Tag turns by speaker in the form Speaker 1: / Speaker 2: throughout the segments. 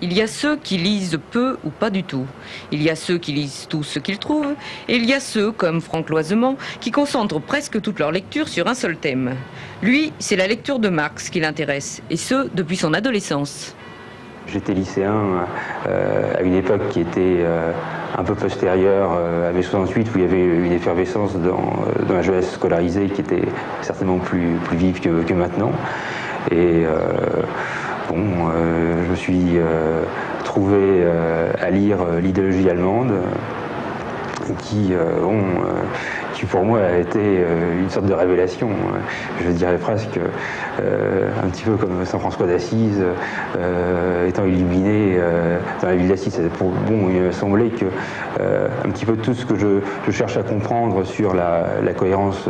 Speaker 1: Il y a ceux qui lisent peu ou pas du tout. Il y a ceux qui lisent tout ce qu'ils trouvent. Et il y a ceux, comme Franck Loisemont, qui concentrent presque toute leur lecture sur un seul thème. Lui, c'est la lecture de Marx qui l'intéresse, et ce, depuis son adolescence.
Speaker 2: J'étais lycéen à une époque qui était un peu postérieure à mai 68, où il y avait une effervescence dans la jeunesse scolarisée qui était certainement plus vive que maintenant. Et je me suis trouvé à lire l'idéologie allemande, qui pour moi a été une sorte de révélation. Je dirais presque un petit peu comme Saint François d'Assise étant illuminé dans la ville d'Assise. Il me semblait que un petit peu tout ce que je cherche à comprendre sur la cohérence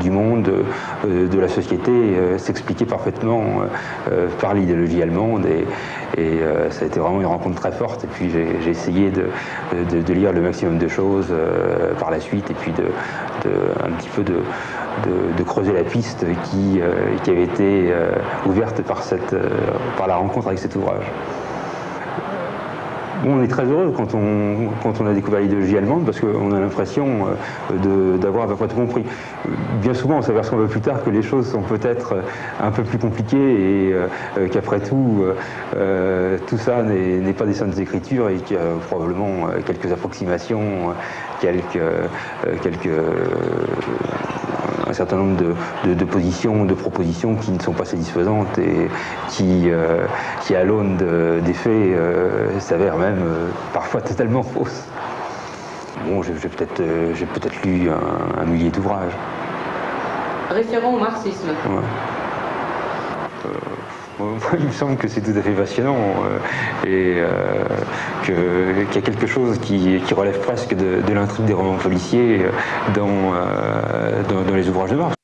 Speaker 2: du monde, de la société, s'expliquait parfaitement par l'idéologie allemande, et ça a été vraiment une rencontre très forte. Et puis j'ai essayé de lire le maximum de choses par la suite, et puis un petit peu de creuser la piste qui avait été ouverte par la rencontre avec cet ouvrage. On est très heureux quand on a découvert l'idéologie allemande, parce qu'on a l'impression d'avoir à peu près tout compris. Bien souvent, on s'aperçoit un peu plus tard que les choses sont peut-être un peu plus compliquées, et qu'après tout, tout ça n'est pas des saintes écritures, et qu'il y a probablement quelques approximations, un certain nombre de positions, de propositions qui ne sont pas satisfaisantes, et qui à l'aune des faits, s'avèrent même parfois totalement fausses. Bon, j'ai peut-être lu un millier d'ouvrages.
Speaker 1: Référent au marxisme.
Speaker 2: Ouais. Il me semble que c'est tout à fait passionnant, et qu'il y a quelque chose qui relève presque de l'intrigue des romans policiers dans les ouvrages de Marx.